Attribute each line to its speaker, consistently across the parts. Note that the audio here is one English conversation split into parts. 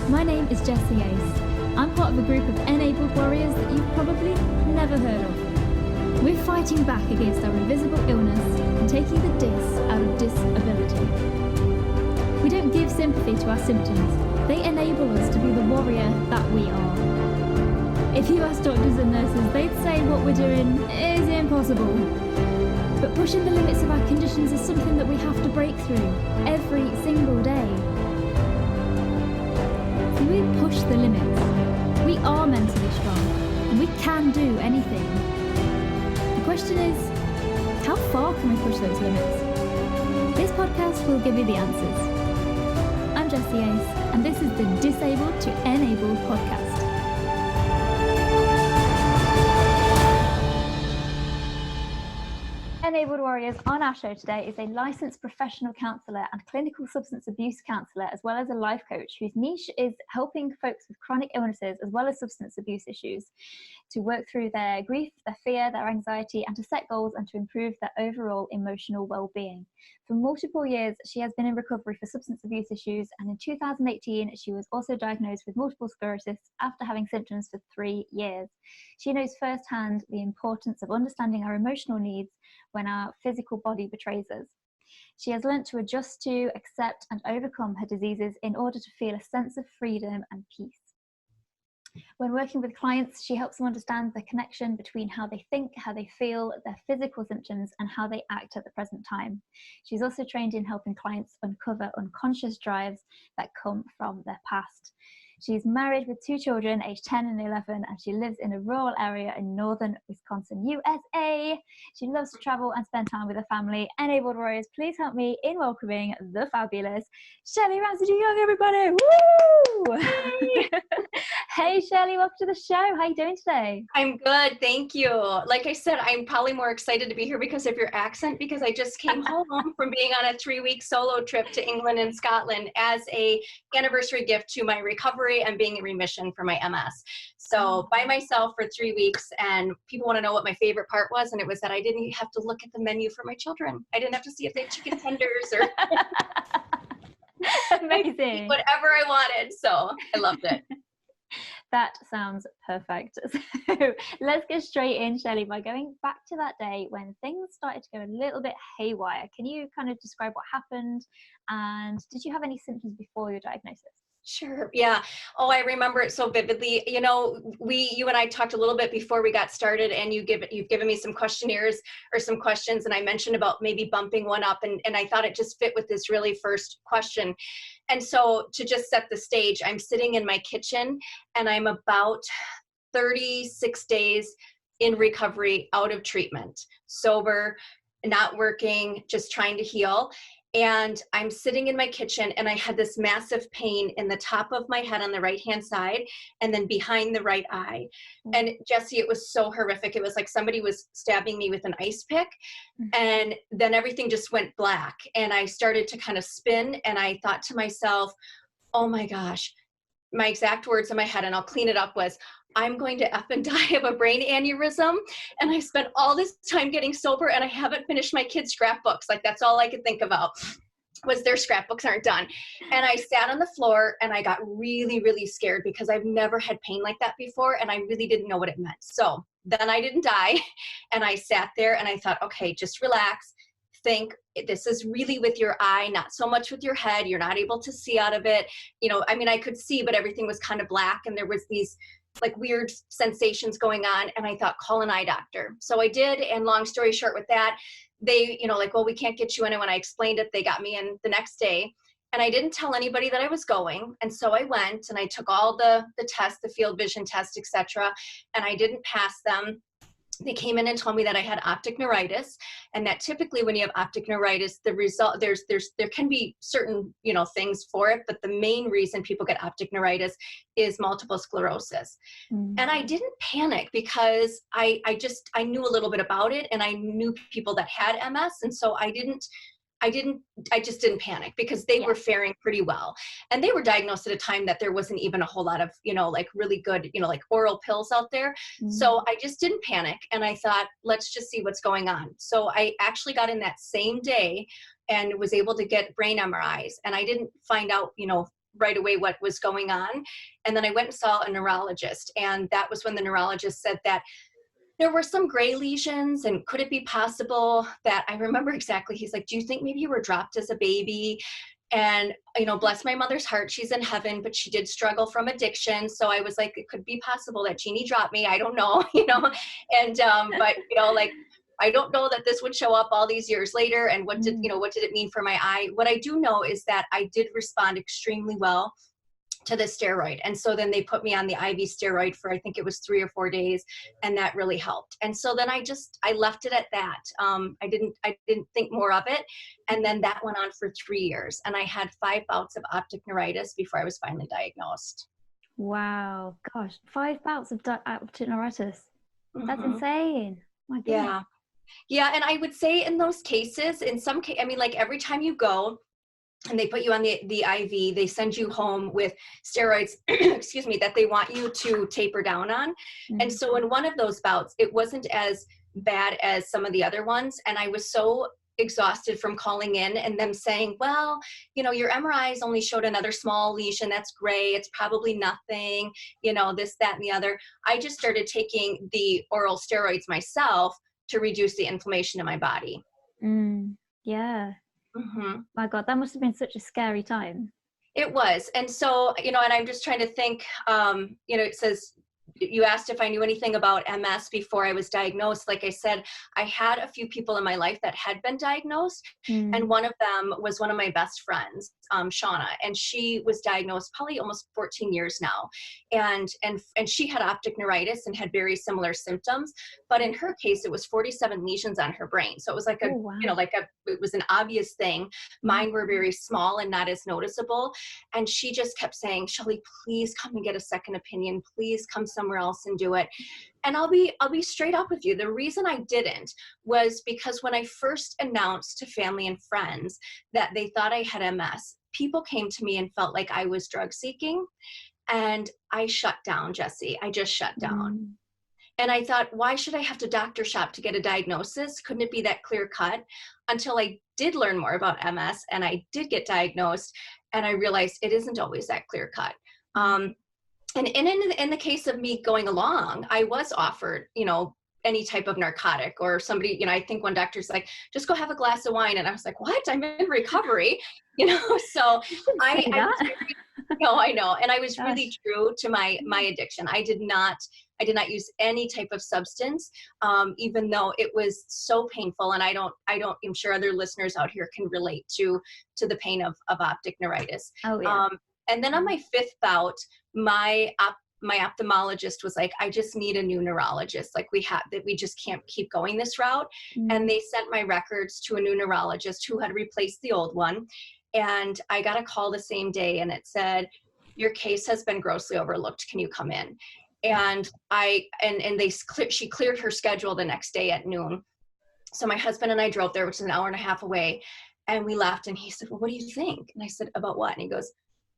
Speaker 1: My name is Jessie Ace. I'm part of a group of enabled warriors that you've probably never heard of. We're fighting back against our invisible illness and taking the dis out of disability. We don't give sympathy to our symptoms. They enable us to be the warrior that we are. If you ask doctors and nurses, they'd say what we're doing is impossible. But pushing the limits of our conditions is something that we have to break through every single day. So we push the limits. We are mentally strong, and we can do anything. The question is, how far can we push those limits? This podcast will give you the answers. I'm Jessie Ace, and this is the Disabled to Enabled podcast. Enabled Warriors on our show today is a licensed professional counsellor and clinical substance abuse counsellor, as well as a life coach whose niche is helping folks with chronic illnesses as well as substance abuse issues to work through their grief, their fear, their anxiety, and to set goals and to improve their overall emotional well-being. For multiple years, she has been in recovery for substance abuse issues, and in 2018, she was also diagnosed with multiple sclerosis after having symptoms for 3 years. She knows firsthand the importance of understanding our emotional needs when our physical body betrays us. She has learnt to adjust to, accept, and overcome her diseases in order to feel a sense of freedom and peace. When working with clients, she helps them understand the connection between how they think, how they feel, their physical symptoms, and how they act at the present time. She's also trained in helping clients uncover unconscious drives that come from their past. She's married with 2 children, aged 10 and 11, and she lives in a rural area in northern Wisconsin, USA. She loves to travel and spend time with her family. Enabled Warriors, please help me in welcoming the fabulous Shelley Ramsey-Young, everybody! Woo! Hey. Hey, Shelley, welcome to the show. How are you doing today?
Speaker 2: I'm good, thank you. Like I said, I'm probably more excited to be here because of your accent, because I just came home from being on a 3-week solo trip to England and Scotland as a anniversary gift to my recovery and being in remission for my MS. So by myself for 3 weeks, and people want to know what my favorite part was, and it was that I didn't have to look at the menu for my children. I didn't have to see if they had chicken tenders or
Speaker 1: amazing,
Speaker 2: whatever I wanted. So I loved it.
Speaker 1: That sounds perfect. So let's get straight in, Shelley, by going back to that day when things started to go a little bit haywire. Can you kind of describe what happened, and did you have any symptoms before your diagnosis?
Speaker 2: Sure. Yeah. Oh, I remember it so vividly. You know, you and I talked a little bit before we got started, and you've given me some questionnaires or some questions, and I mentioned about maybe bumping one up, and I thought it just fit with this really first question. And so to just set the stage, I'm sitting in my kitchen, and I'm about 36 days in recovery, out of treatment, sober, not working, just trying to heal. And I'm sitting in my kitchen, and I had this massive pain in the top of my head on the right-hand side, and then behind the right eye. And Jessie, it was so horrific. It was like somebody was stabbing me with an ice pick, and then everything just went black. And I started to kind of spin, and I thought to myself, oh my gosh, my exact words in my head, and I'll clean it up, was, I'm going to effing die of a brain aneurysm. And I spent all this time getting sober, and I haven't finished my kids' scrapbooks. Like, that's all I could think about was their scrapbooks aren't done. And I sat on the floor, and I got really, really scared because I've never had pain like that before, and I really didn't know what it meant. So then I didn't die, and I sat there, and I thought, okay, just relax. Think this is really with your eye, not so much with your head. You're not able to see out of it. You know, I mean, I could see, but everything was kind of black, and there was these like weird sensations going on. And I thought, call an eye doctor. So I did. And long story short with that, they, you know, like, well, we can't get you in. And when I explained it, they got me in the next day. And I didn't tell anybody that I was going. And so I went, and I took all the tests, the field vision test, etc. And I didn't pass them. They came in and told me that I had optic neuritis, and that typically when you have optic neuritis, the result, there can be certain, you know, things for it, but the main reason people get optic neuritis is multiple sclerosis. And I didn't panic because I knew a little bit about it, and I knew people that had MS. And so I just didn't panic because they were faring pretty well. And they were diagnosed at a time that there wasn't even a whole lot of, you know, like really good, you know, like oral pills out there. So I just didn't panic. And I thought, let's just see what's going on. So I actually got in that same day and was able to get brain MRIs. And I didn't find out, you know, right away what was going on. And then I went and saw a neurologist. And that was when the neurologist said that there were some gray lesions, and could it be possible that, I remember exactly, he's like, do you think maybe you were dropped as a baby? And, bless my mother's heart, she's in heaven, but she did struggle from addiction. So I was like, it could be possible that Jeannie dropped me. I don't know, and, but, like, I don't know that this would show up all these years later. And what did it mean for my eye? What I do know is that I did respond extremely well to the steroid. And so then they put me on the IV steroid for, I think it was 3 or 4 days. And that really helped. And so then I left it at that. I didn't think more of it. And then that went on for 3 years. And I had 5 bouts of optic neuritis before I was finally diagnosed.
Speaker 1: Wow. Gosh, 5 bouts of optic neuritis. That's insane. My goodness.
Speaker 2: Yeah. Yeah. And I would say in those cases, in some case, like every time you go, and they put you on the IV, they send you home with steroids, excuse me, that they want you to taper down on. Mm-hmm. And so in one of those bouts, it wasn't as bad as some of the other ones. And I was so exhausted from calling in and them saying, well, your MRIs only showed another small lesion. That's gray. It's probably nothing, this, that, and the other. I just started taking the oral steroids myself to reduce the inflammation in my body.
Speaker 1: Yeah.
Speaker 2: Mm-hmm.
Speaker 1: My God, that must have been such a scary time.
Speaker 2: It was. And so, and I'm just trying to think, it says, you asked if I knew anything about MS before I was diagnosed. Like I said, I had a few people in my life that had been diagnosed. And one of them was one of my best friends, Shauna, and she was diagnosed probably almost 14 years now. And she had optic neuritis and had very similar symptoms. But in her case, it was 47 lesions on her brain. So it was like it was an obvious thing. Mine were very small and not as noticeable. And she just kept saying, Shelly, please come and get a second opinion. Please come somewhere else and do it. And I'll be straight up with you. The reason I didn't was because when I first announced to family and friends that they thought I had MS, people came to me and felt like I was drug seeking. And I shut down, Jessie. I just shut down. And I thought, why should I have to doctor shop to get a diagnosis? Couldn't it be that clear cut? Until I did learn more about MS and I did get diagnosed, and I realized it isn't always that clear cut. And in the case of me going along, I was offered, any type of narcotic, or somebody, I think one doctor's like, just go have a glass of wine. And I was like, what? I'm in recovery, so I know. And I was really true to my addiction. I did not use any type of substance, even though it was so painful. And I'm sure other listeners out here can relate to the pain of optic neuritis.
Speaker 1: Oh, yeah.
Speaker 2: And then on my 5th bout, my ophthalmologist was like, I just need a new neurologist. Like we just can't keep going this route. And they sent my records to a new neurologist who had replaced the old one. And I got a call the same day, and it said, your case has been grossly overlooked. Can you come in? And she cleared her schedule the next day at noon. So my husband and I drove there, which is an hour and a half away. And we left, and he said, well, what do you think? And I said, about what? And he goes,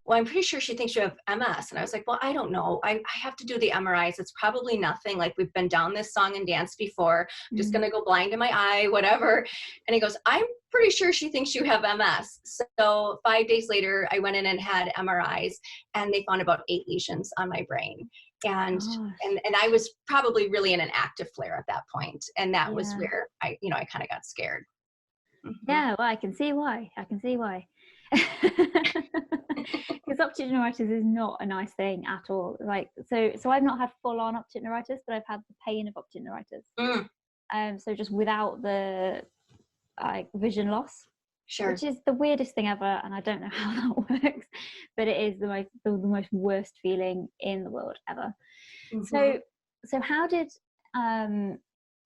Speaker 2: well, I'm pretty sure she thinks you have MS. And I was like, well, I don't know. I have to do the MRIs. It's probably nothing. Like, we've been down this song and dance before. I'm just going to go blind in my eye, whatever. And he goes, I'm pretty sure she thinks you have MS. So 5 days later, I went in and had MRIs, and they found about 8 lesions on my brain. And I was probably really in an active flare at that point. And that was where I kind of got scared.
Speaker 1: Yeah, well, I can see why. Because optic neuritis is not a nice thing at all. Like, so I've not had full on optic neuritis, but I've had the pain of optic neuritis. So just without the vision loss.
Speaker 2: Sure.
Speaker 1: Which is the weirdest thing ever, and I don't know how that works, but it is the most worst feeling in the world ever. So how did,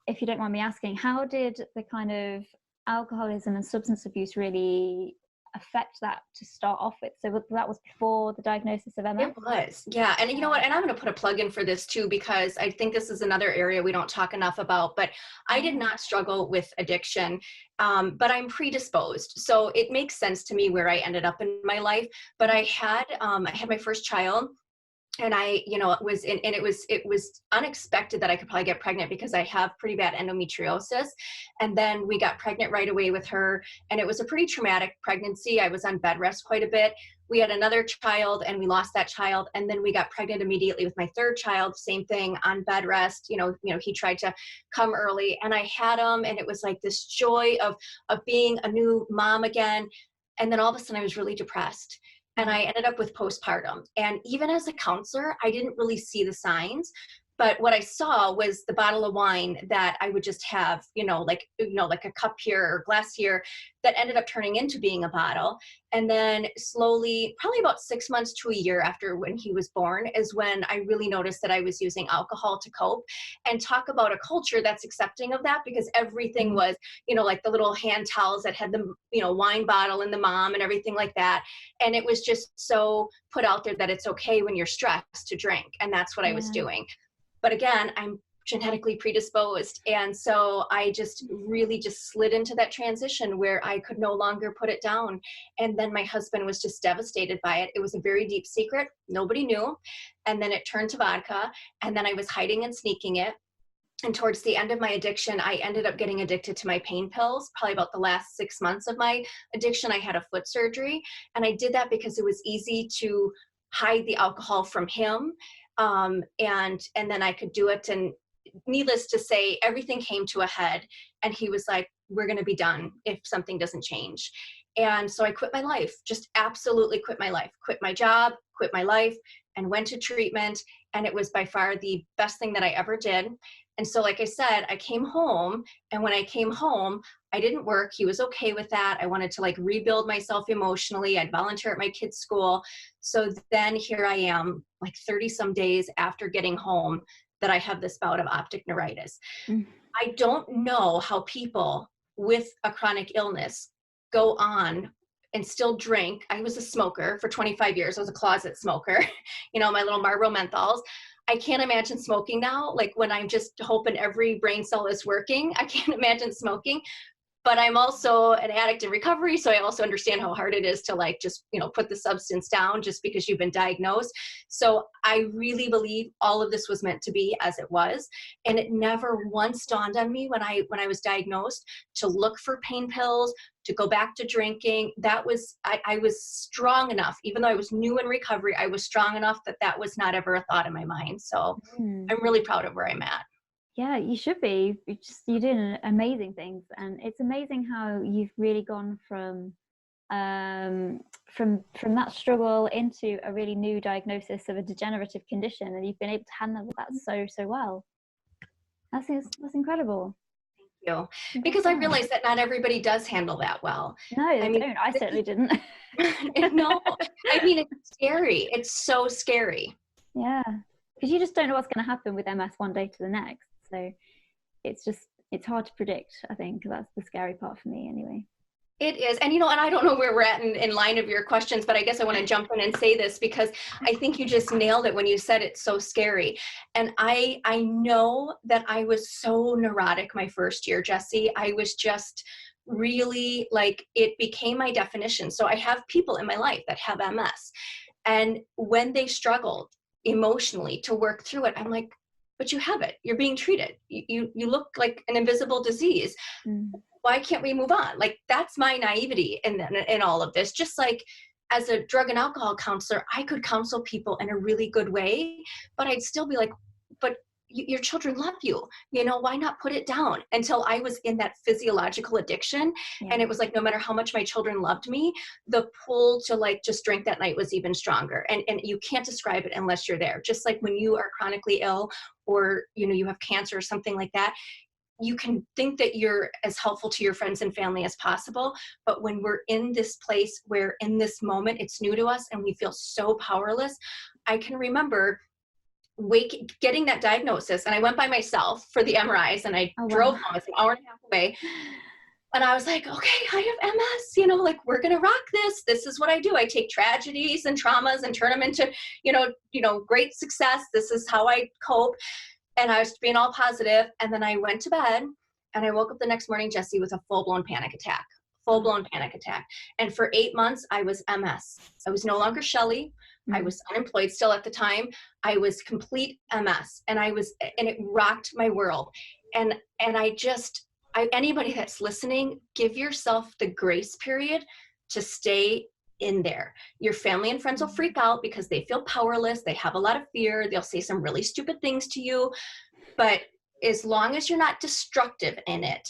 Speaker 1: if you don't mind me asking, how did the kind of alcoholism and substance abuse really affect that to start off with? So that was before the diagnosis of MS?
Speaker 2: It was, yeah. And you know what, and I'm going to put a plug in for this too, because I think this is another area we don't talk enough about, but I did not struggle with addiction, but I'm predisposed. So it makes sense to me where I ended up in my life. But I had my first child And it was unexpected that I could probably get pregnant because I have pretty bad endometriosis. And then we got pregnant right away with her. And it was a pretty traumatic pregnancy. I was on bed rest quite a bit. We had another child and we lost that child. And then we got pregnant immediately with my third child, same thing, on bed rest. He tried to come early and I had him, and it was like this joy of being a new mom again. And then all of a sudden I was really depressed. And I ended up with postpartum. And even as a counselor, I didn't really see the signs. But what I saw was the bottle of wine that I would just have, like a cup here or glass here, that ended up turning into being a bottle. And then slowly, probably about 6 months to a year after when he was born, is when I really noticed that I was using alcohol to cope. And talk about a culture that's accepting of that, because everything was, like the little hand towels that had the, wine bottle and the mom and everything like that. And it was just so put out there that it's okay when you're stressed to drink. And that's what I was doing. But again, I'm genetically predisposed. And so I just really just slid into that transition where I could no longer put it down. And then my husband was just devastated by it. It was a very deep secret. Nobody knew. And then it turned to vodka. And then I was hiding and sneaking it. And towards the end of my addiction, I ended up getting addicted to my pain pills. Probably about the last 6 months of my addiction, I had a foot surgery. And I did that because it was easy to hide the alcohol from him. And then I could do it. And needless to say, everything came to a head. And he was like, we're going to be done if something doesn't change. And so I quit my life, just absolutely quit my life, quit my job, quit my life, and went to treatment. And it was by far the best thing that I ever did. And so, like I said, I came home, and when I came home, I didn't work. He was okay with that. I wanted to rebuild myself emotionally. I'd volunteer at my kids' school. So then here I am, 30 some days after getting home, that I have this bout of optic neuritis. I don't know how people with a chronic illness go on and still drink. I was a smoker for 25 years. I was a closet smoker, my little Marlboro menthols. I can't imagine smoking now, when I'm just hoping every brain cell is working. I can't imagine smoking. But I'm also an addict in recovery, so I also understand how hard it is to just, put the substance down just because you've been diagnosed. So I really believe all of this was meant to be as it was. And it never once dawned on me when I was diagnosed to look for pain pills, to go back to drinking. I was strong enough, even though I was new in recovery, I was strong enough that was not ever a thought in my mind. So I'm really proud of where I'm at.
Speaker 1: Yeah, you should be. You're doing amazing things, and it's amazing how you've really gone from that struggle into a really new diagnosis of a degenerative condition, and you've been able to handle that so well. That's incredible.
Speaker 2: Thank you. Because I realize that not everybody does handle that well.
Speaker 1: No, they don't. I certainly didn't.
Speaker 2: No, it's scary. It's so scary.
Speaker 1: Yeah, because you just don't know what's going to happen with MS one day to the next. So it's hard to predict. I think that's the scary part for me anyway.
Speaker 2: It is. And, and I don't know where we're at in line of your questions, but I guess I want to jump in and say this because I think you just nailed it when you said it's so scary. And I know that I was so neurotic my first year, Jessie. I was just really it became my definition. So I have people in my life that have MS. And when they struggled emotionally to work through it, I'm like, but you have it. You're being treated. You look like an invisible disease. Why can't we move on? That's my naivety in all of this. Just as a drug and alcohol counselor, I could counsel people in a really good way, but I'd still be like, but your children love you. Why not put it down? Until I was in that physiological addiction. Yeah. And it was no matter how much my children loved me, the pull to just drink that night was even stronger. And you can't describe it unless you're there. Just like when you are chronically ill or, you have cancer or something like that, you can think that you're as helpful to your friends and family as possible. But when we're in this place where in this moment, it's new to us and we feel so powerless, I can remember getting that diagnosis, and I went by myself for the MRIs, and I drove home. It's an hour and a half away, and I was like, okay, I have MS, we're gonna rock this. This is what I do. I take tragedies and traumas and turn them into great success. This is how I cope. And I was being all positive, and then I went to bed, and I woke up the next morning, Jessie, with a full-blown panic attack. full-blown panic attack. And for 8 months, I was MS. I was no longer Shelley. I was unemployed still at the time. I was complete MS, and it rocked my world. And anybody that's listening, give yourself the grace period to stay in there. Your family and friends will freak out because they feel powerless. They have a lot of fear. They'll say some really stupid things to you. But as long as you're not destructive in it,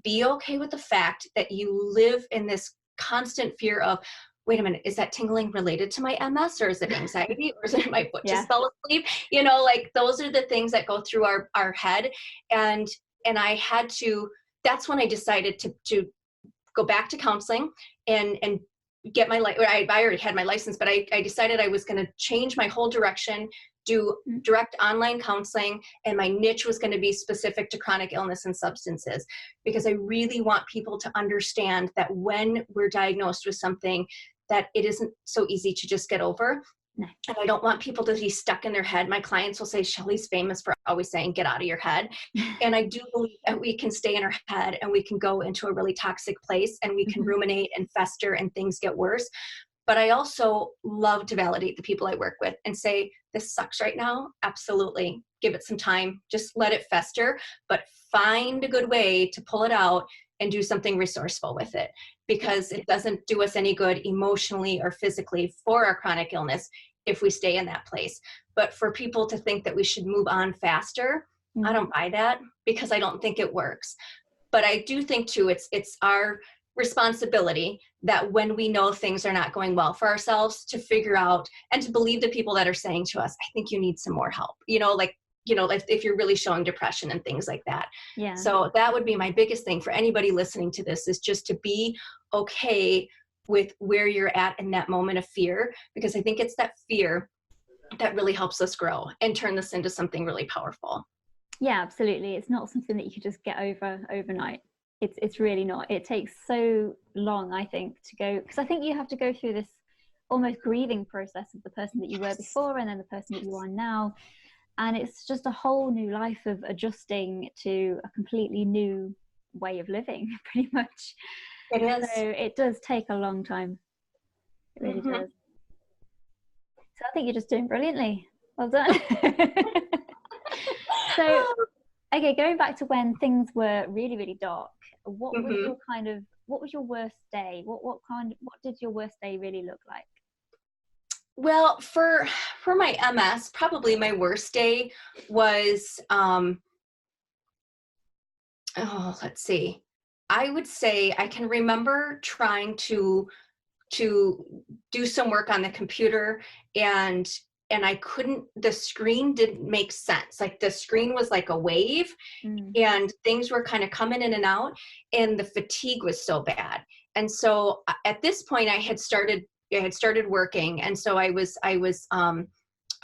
Speaker 2: be okay with the fact that you live in this constant fear of, wait a minute, is that tingling related to my MS, or is it anxiety, or is it my foot just fell asleep? You know, like those are the things that go through our head. And I had to, that's when I decided to go back to counseling and get my, I already had my license, but I decided I was going to change my whole direction, do direct online counseling, and my niche was going to be specific to chronic illness and substances, because I really want people to understand that when we're diagnosed with something, that it isn't so easy to just get over. No. And I don't want people to be stuck in their head. My clients will say, Shelley's famous for always saying, get out of your head. And I do believe that we can stay in our head and we can go into a really toxic place, and we can ruminate and fester and things get worse. But I also love to validate the people I work with and say, this sucks right now. Absolutely. Give it some time. Just let it fester, but find a good way to pull it out and do something resourceful with it, because it doesn't do us any good emotionally or physically for our chronic illness if we stay in that place. But for people to think that we should move on faster, I don't buy that, because I don't think it works. But I do think too, it's our responsibility that when we know things are not going well for ourselves, to figure out and to believe the people that are saying to us, I think you need some more help, if you're really showing depression and things like that. Yeah. So that would be my biggest thing for anybody listening to this, is just to be okay with where you're at in that moment of fear, because I think it's that fear that really helps us grow and turn this into something really powerful.
Speaker 1: Yeah, absolutely. It's not something that you could just get over overnight. It's really not. It takes so long, I think, to go, because I think you have to go through this almost grieving process of the person that you were before and then the person that you are now. And it's just a whole new life of adjusting to a completely new way of living, pretty much.
Speaker 2: It is.
Speaker 1: So it does take a long time. It really does. So I think you're just doing brilliantly. Well done. So, okay, going back to when things were really, really dark, what was your worst day? What did your worst day really look like?
Speaker 2: Well, for my MS, probably my worst day was, let's see. I would say I can remember trying to do some work on the computer, and I couldn't, the screen didn't make sense. Like the screen was like a wave, and things were kind of coming in and out, and the fatigue was so bad. And so at this point I had started working. And so I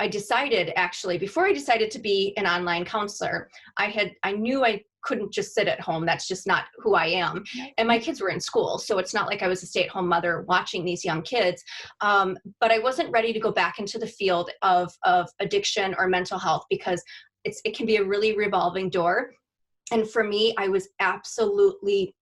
Speaker 2: decided, actually, before I decided to be an online counselor, I knew I couldn't just sit at home. That's just not who I am. And my kids were in school, so it's not like I was a stay-at-home mother watching these young kids. But I wasn't ready to go back into the field of addiction or mental health, because it can be a really revolving door. And for me, I was absolutely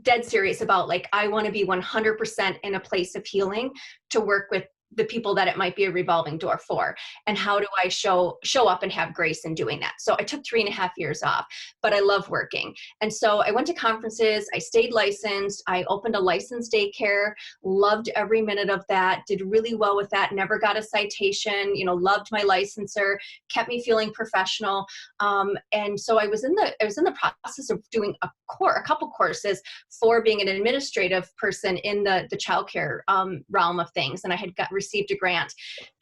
Speaker 2: dead serious about, like, I want to be 100% in a place of healing to work with the people that it might be a revolving door for. And how do I show up and have grace in doing that? So I took 3.5 years off, but I love working. And so I went to conferences, I stayed licensed, I opened a licensed daycare, loved every minute of that, did really well with that, never got a citation, loved my licensor, kept me feeling professional. And so I was in the process of doing a couple courses for being an administrative person in the childcare realm of things. And I had received a grant.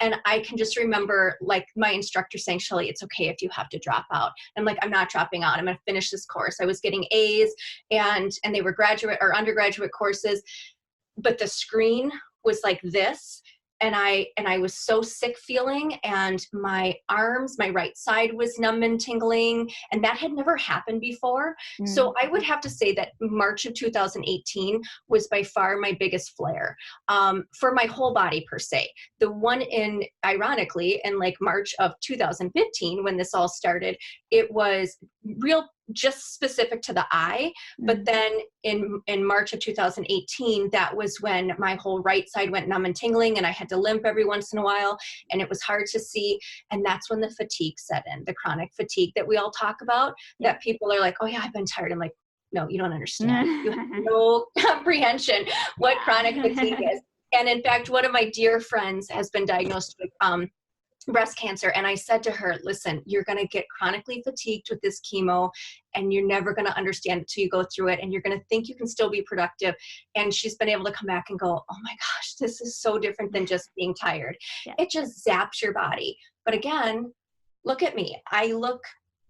Speaker 2: And I can just remember, like, my instructor saying, Shelley, it's okay if you have to drop out. I'm like, I'm not dropping out. I'm going to finish this course. I was getting A's, and they were graduate or undergraduate courses, but the screen was like this. And I was so sick feeling, and my arms, my right side was numb and tingling, and that had never happened before. So I would have to say that March of 2018 was by far my biggest flare for my whole body per se. The one ironically, in like March of 2015, when this all started, it was real just specific to the eye. But then in March of 2018, that was when my whole right side went numb and tingling, and I had to limp every once in a while, and it was hard to see. And that's when the fatigue set in, the chronic fatigue that we all talk about, that people are like, oh yeah, I've been tired. I'm like, no, you don't understand. You have no comprehension what chronic fatigue is. And in fact, one of my dear friends has been diagnosed with breast cancer. And I said to her, listen, you're going to get chronically fatigued with this chemo, and you're never going to understand it till you go through it. And you're going to think you can still be productive. And she's been able to come back and go, oh my gosh, this is so different than just being tired. Yeah. It just zaps your body. But again, look at me. I look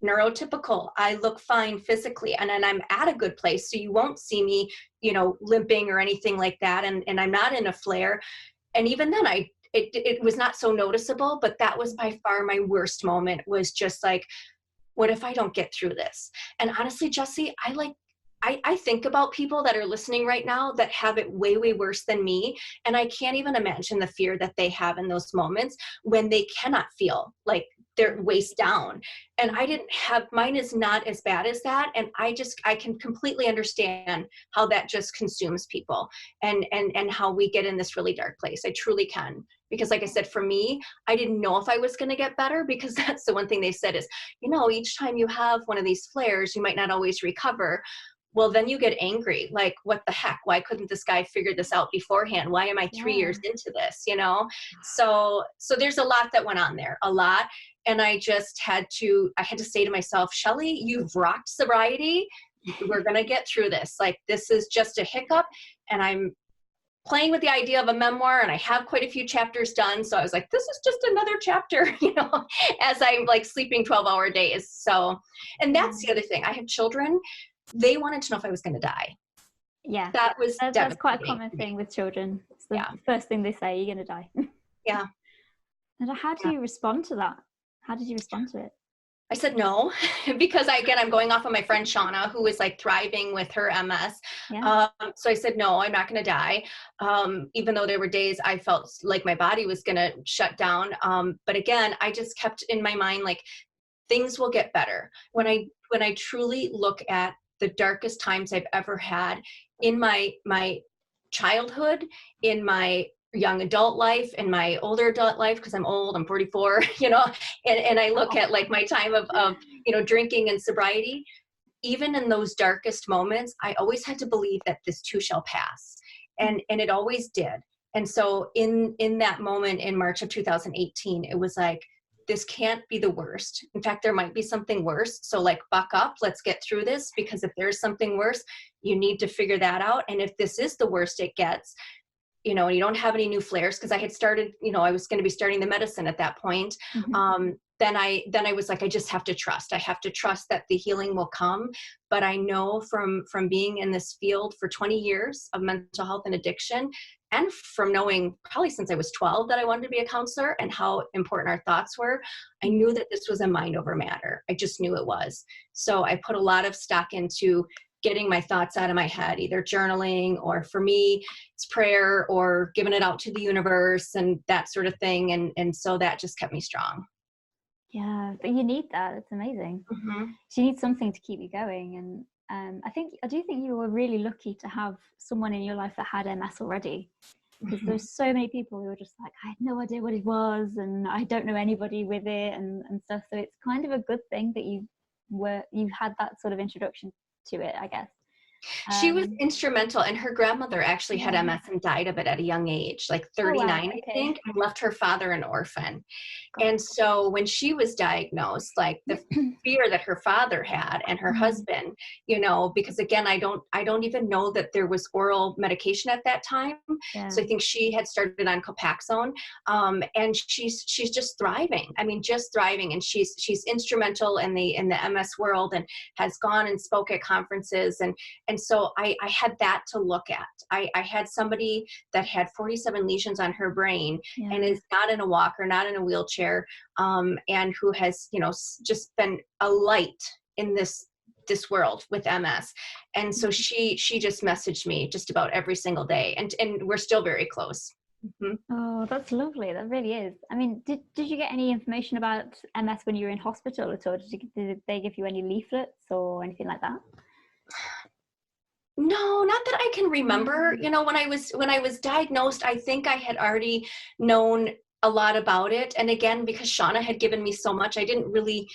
Speaker 2: neurotypical. I look fine physically, and then I'm at a good place. So you won't see me, limping or anything like that. And I'm not in a flare. And even then it was not so noticeable, but that was by far my worst moment, was just like, what if I don't get through this? And honestly, Jessie, I think about people that are listening right now that have it way, way worse than me. And I can't even imagine the fear that they have in those moments when they cannot feel like they're waist down. And mine is not as bad as that. And I can completely understand how that just consumes people and how we get in this really dark place. I truly can. Because like I said, for me, I didn't know if I was going to get better, because that's the one thing they said is, each time you have one of these flares, you might not always recover. Well, then you get angry. Like, what the heck? Why couldn't this guy figure this out beforehand? Why am I 3 years into this? So there's a lot that went on there, a lot. And I had to say to myself, Shelly, you've rocked sobriety. We're going to get through this. Like, this is just a hiccup. And I'm playing with the idea of a memoir, and I have quite a few chapters done. So I was like, this is just another chapter, as I'm like sleeping 12-hour days. So, and that's the other thing. I have children. They wanted to know if I was going to die.
Speaker 1: Yeah.
Speaker 2: That's
Speaker 1: quite a common thing with children. It's the first thing they say, you're going to die.
Speaker 2: Yeah.
Speaker 1: And how do you respond to that? How did you respond to it?
Speaker 2: I said no, because I'm going off of my friend Shauna, who is like thriving with her MS. Yeah. So I said, no, I'm not going to die. Even though there were days I felt like my body was going to shut down. But again, I just kept in my mind, like, things will get better. When I truly look at the darkest times I've ever had in my childhood, in my young adult life, in my older adult life, because I'm old, I'm 44, and I look at like my time of drinking and sobriety, even in those darkest moments, I always had to believe that this too shall pass. And it always did. And so in that moment in March of 2018, it was like, this can't be the worst. In fact, there might be something worse. So like, buck up, let's get through this, because if there's something worse, you need to figure that out. And if this is the worst it gets, and you don't have any new flares, because I had started, I was going to be starting the medicine at that point. Mm-hmm. Then I was like, I just have to trust. I have to trust that the healing will come. But I know from being in this field for 20 years of mental health and addiction, and from knowing probably since I was 12 that I wanted to be a counselor and how important our thoughts were, I knew that this was a mind over matter. I just knew it was. So I put a lot of stock into getting my thoughts out of my head, either journaling, or for me, it's prayer, or giving it out to the universe and that sort of thing. And so that just kept me strong.
Speaker 1: Yeah, but you need that. It's amazing. Mm-hmm. So you need something to keep you going. And I do think you were really lucky to have someone in your life that had MS already, because mm-hmm. there's so many people who were just like, I had no idea what it was, and I don't know anybody with it and stuff. So it's kind of a good thing that you had that sort of introduction to it, I guess.
Speaker 2: She was instrumental, and her grandmother actually had MS and died of it at a young age, like 39, I think, and left her father an orphan. And so when she was diagnosed, like the fear that her father had and her husband, because again, I don't even know that there was oral medication at that time. Yeah. So I think she had started on Copaxone, and she's just thriving. I mean, just thriving. And she's instrumental in the MS world, and has gone and spoke at conferences. And so I had that to look at. I had somebody that had 47 lesions on her brain and is not in a walker, not in a wheelchair, and who has, just been a light in this world with MS. And so she just messaged me just about every single day, and we're still very close. Mhm.
Speaker 1: Oh, that's lovely. That really is. I mean, did you get any information about MS when you were in hospital at all? Did they give you any leaflets or anything like that?
Speaker 2: No, not that I can remember.
Speaker 1: Mm.
Speaker 2: You know, when I was diagnosed, I think I had already known a lot about it. And again, because Shauna had given me so much, I didn't really,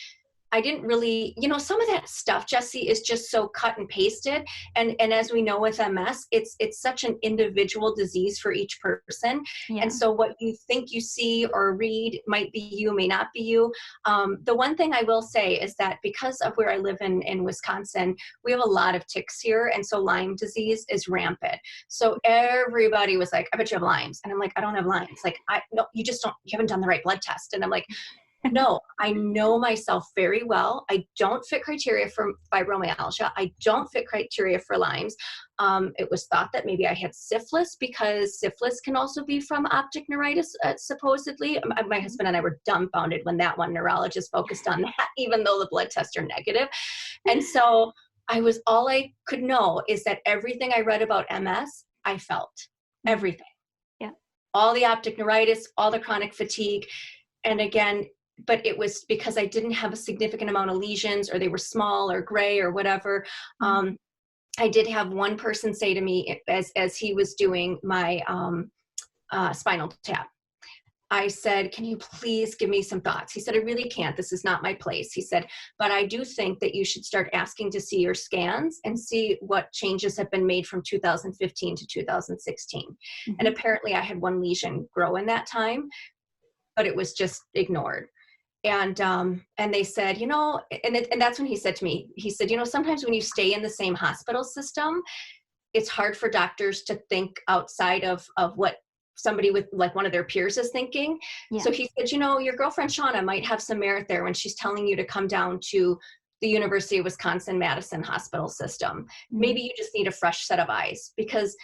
Speaker 2: you know, some of that stuff, Jesse, is just so cut and pasted. And as we know with MS, it's such an individual disease for each person. And
Speaker 1: Yeah.
Speaker 2: so what you think you see or read might be you, may not be you. The one thing I will say is that because of where I live in Wisconsin, we have a lot of ticks here. And so Lyme disease is rampant. So everybody was like, I bet you have Lyme's. And I'm like, I don't have Lyme's. Like, no, you just don't, you haven't done the right blood test. And I'm like, no, I know myself very well. I don't fit criteria for fibromyalgia. I don't fit criteria for Lyme's. It was thought that maybe I had syphilis because syphilis can also be from optic neuritis, supposedly. My husband and I were dumbfounded when that one neurologist focused on that, even though the blood tests are negative. And so all I could know is that everything I read about MS, I felt everything.
Speaker 1: Yeah.
Speaker 2: All the optic neuritis, all the chronic fatigue. And again, but it was because I didn't have a significant amount of lesions, or they were small or gray or whatever. I did have one person say to me as he was doing my spinal tap, I said, can you please give me some thoughts? He said, I really can't. This is not my place. He said, but I do think that you should start asking to see your scans and see what changes have been made from 2015 to 2016.
Speaker 1: Mm-hmm.
Speaker 2: And apparently I had one lesion grow in that time, but it was just ignored. And they said, you know, and that's when he said to me, he said, you know, sometimes when you stay in the same hospital system, it's hard for doctors to think outside of what somebody with like one of their peers is thinking.
Speaker 1: Yeah.
Speaker 2: So he said, you know, your girlfriend Shauna might have some merit there when she's telling you to come down to the University of Wisconsin-Madison hospital system. Maybe you just need a fresh set of eyes, because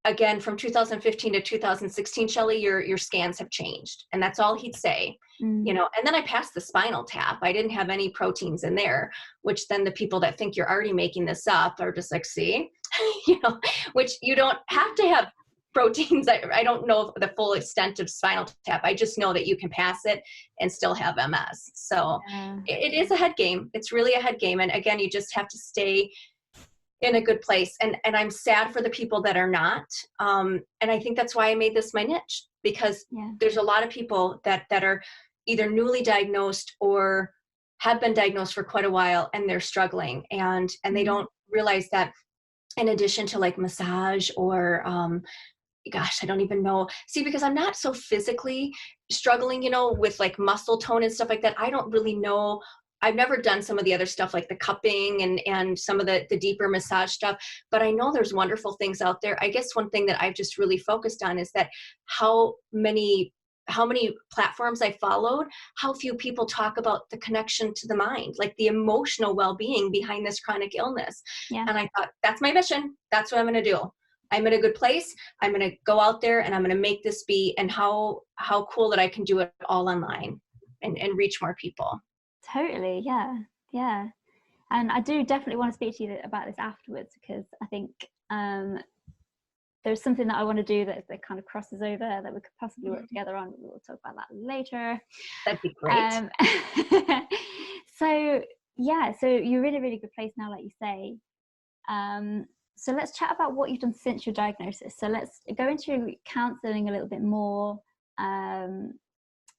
Speaker 2: again, from 2015 to 2016, Shelley, your scans have changed. And that's all he'd say, you know. And then I passed the spinal tap. I didn't have any proteins in there, which then the people that think you're already making this up are just like, see, you know, which you don't have to have proteins. I don't know the full extent of spinal tap. I just know that you can pass it and still have MS. So it is a head game. It's really a head game. And again, you just have to stay in a good place. And I'm sad for the people that are not. And I think that's why I made this my niche, because there's a lot of people that are either newly diagnosed or have been diagnosed for quite a while, and they're struggling, and they don't realize that in addition to like massage or, gosh, I don't even know. See, because I'm not so physically struggling, you know, with like muscle tone and stuff like that. I don't really know. I've never done some of the other stuff like the cupping and some of the deeper massage stuff, but I know there's wonderful things out there. I guess one thing that I've just really focused on is that how many platforms I followed, how few people talk about the connection to the mind, like the emotional well-being behind this chronic illness.
Speaker 1: Yeah.
Speaker 2: And I thought, that's my mission. That's what I'm going to do. I'm in a good place. I'm going to go out there and I'm going to make this be, and how cool that I can do it all online and reach more people.
Speaker 1: Totally. Yeah. And I do definitely want to speak to you about this afterwards, because I think there's something that I want to do that kind of crosses over that we could possibly work together on. We'll talk about that later.
Speaker 2: That'd be great.
Speaker 1: So you're in a really good place now, like you say. So let's chat about what you've done since your diagnosis. So let's go into counselling a little bit more.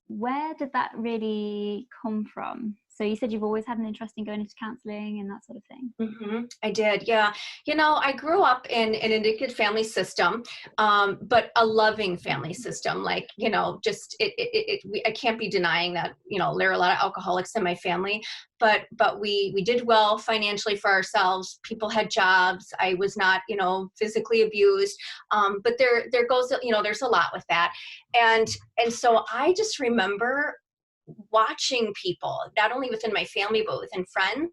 Speaker 1: Where did that really come from? So you said you've always had an interest in going into counseling and that sort of thing.
Speaker 2: Mm-hmm. I did, yeah. You know, I grew up in an addicted family system, but a loving family system. Like, you know, just I can't be denying that. You know, there are a lot of alcoholics in my family, but we did well financially for ourselves. People had jobs. I was not, you know, physically abused. But there goes, you know, there's a lot with that, and so I just remember watching people, not only within my family, but within friends,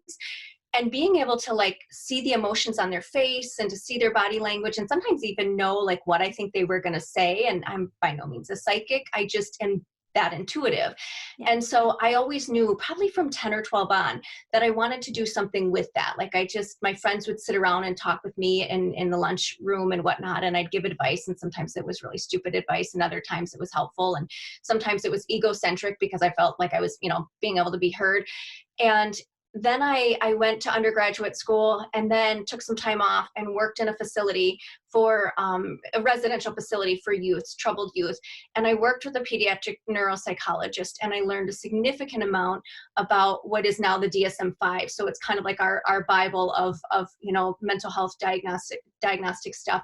Speaker 2: and being able to like see the emotions on their face and to see their body language, and sometimes even know like what I think they were going to say. And I'm by no means a psychic. I just am that intuitive.
Speaker 1: Yeah.
Speaker 2: And so I always knew, probably from 10 or 12 on, that I wanted to do something with that. Like my friends would sit around and talk with me in the lunch room and whatnot, and I'd give advice. And sometimes it was really stupid advice, and other times it was helpful. And sometimes it was egocentric because I felt like I was, being able to be heard. And then I went to undergraduate school and then took some time off and worked in a facility for a residential facility for youth, troubled youth. And I worked with a pediatric neuropsychologist, and I learned a significant amount about what is now the DSM-5. So it's kind of like our Bible of mental health diagnostic stuff.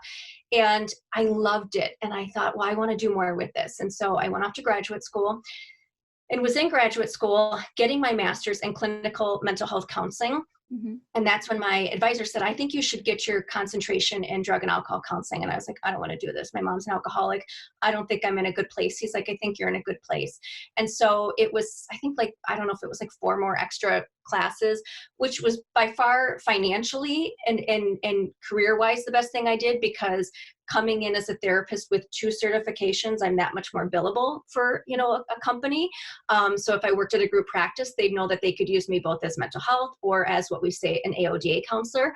Speaker 2: And I loved it. And I thought, well, I want to do more with this. And so I went off to graduate school and was in graduate school getting my master's in clinical mental health counseling.
Speaker 1: Mm-hmm.
Speaker 2: And that's when my advisor said, I think you should get your concentration in drug and alcohol counseling. And I was like, I don't want to do this. My mom's an alcoholic. I don't think I'm in a good place. He's like, I think you're in a good place. And so it was, I think I don't know if it was 4 more extra classes, which was by far financially and career-wise the best thing I did, because coming in as a therapist with 2 certifications, I'm that much more billable for, a company. So if I worked at a group practice, they'd know that they could use me both as mental health or as what we say an AODA counselor.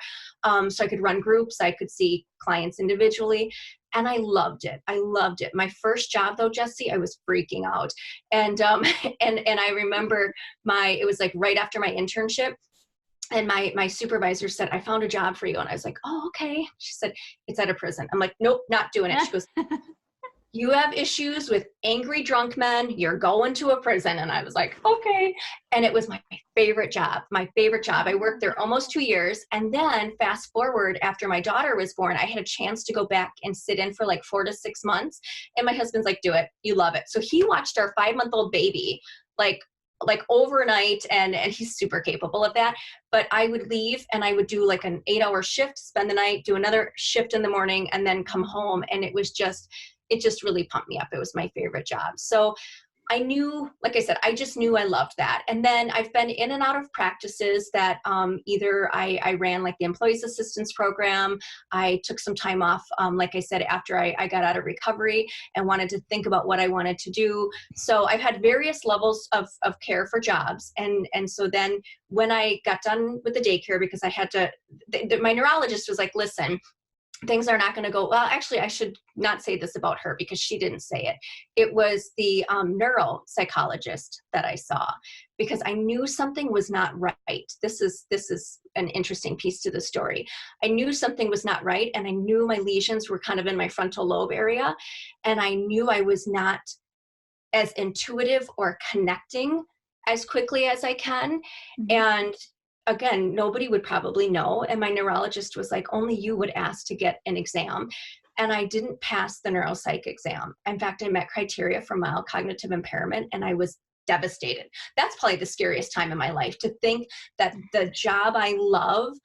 Speaker 2: So I could run groups, I could see clients individually. And I loved it. My first job though, Jesse, I was freaking out. And I remember it was right after my internship. And my supervisor said, I found a job for you. And I was like, oh, okay. She said, it's at a prison. I'm like, nope, not doing it. She goes, you have issues with angry drunk men. You're going to a prison. And I was like, okay. And it was my favorite job. I worked there almost 2 years. And then fast forward, after my daughter was born, I had a chance to go back and sit in for 4 to 6 months. And my husband's like, do it. You love it. So he watched our 5-month-old baby, overnight, and he's super capable of that. But I would leave and I would do an 8-hour shift, spend the night, do another shift in the morning, and then come home. And it just really pumped me up. It was my favorite job. So I knew, like I said, I just knew I loved that. And then I've been in and out of practices that either I ran the employees assistance program. I took some time off, like I said, after I got out of recovery and wanted to think about what I wanted to do. So I've had various levels of care for jobs. And so then when I got done with the daycare, because I had to, my neurologist was like, listen, things are not going to go well. Actually, I should not say this about her because she didn't say it. It was the neuropsychologist that I saw, because I knew something was not right. This is an interesting piece to the story. I knew something was not right, and I knew my lesions were kind of in my frontal lobe area, and I knew I was not as intuitive or connecting as quickly as I can. Mm-hmm. And again, nobody would probably know. And my neurologist was like, only you would ask to get an exam. And I didn't pass the neuropsych exam. In fact, I met criteria for mild cognitive impairment, and I was devastated. That's probably the scariest time in my life, to think that the job I love,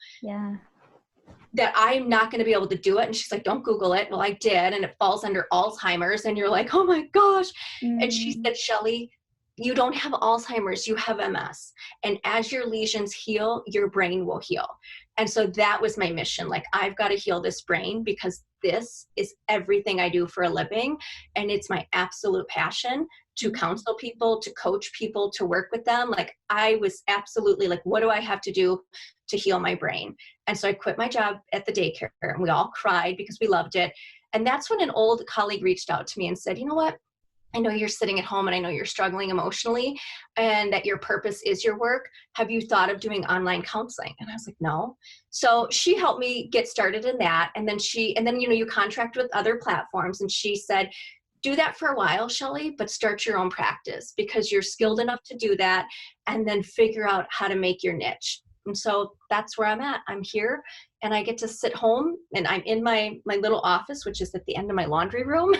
Speaker 2: that I'm not going to be able to do it. And she's like, don't Google it. Well, I did. And it falls under Alzheimer's. And you're like, oh my gosh. Mm-hmm. And she said, Shelley, you don't have Alzheimer's, you have MS. And as your lesions heal, your brain will heal. And so that was my mission. I've got to heal this brain, because this is everything I do for a living. And it's my absolute passion to counsel people, to coach people, to work with them. I was absolutely what do I have to do to heal my brain? And so I quit my job at the daycare, and we all cried because we loved it. And that's when an old colleague reached out to me and said, you know what? I know you're sitting at home, and I know you're struggling emotionally, and that your purpose is your work. Have you thought of doing online counseling? And I was like, no. So she helped me get started in that. And then you contract with other platforms. And she said, do that for a while, Shelley, but start your own practice, because you're skilled enough to do that, and then figure out how to make your niche. And so that's where I'm at. I'm here, and I get to sit home, and I'm in my little office, which is at the end of my laundry room.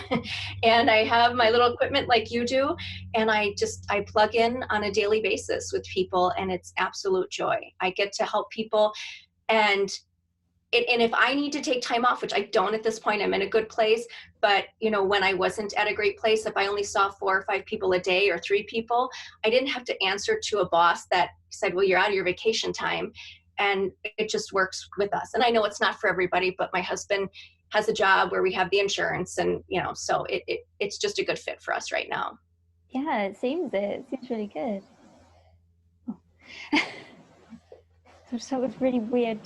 Speaker 2: And I have my little equipment like you do. And I plug in on a daily basis with people, and it's absolute joy. I get to help people. And if I need to take time off, which I don't at this point, I'm in a good place. But, when I wasn't at a great place, if I only saw 4 or 5 people a day, or 3 people, I didn't have to answer to a boss that said, well, you're out of your vacation time. And it just works with us. And I know it's not for everybody, but my husband has a job where we have the insurance, and, so it's just a good fit for us right now.
Speaker 1: Yeah, it seems really good. Oh. So it's really weird.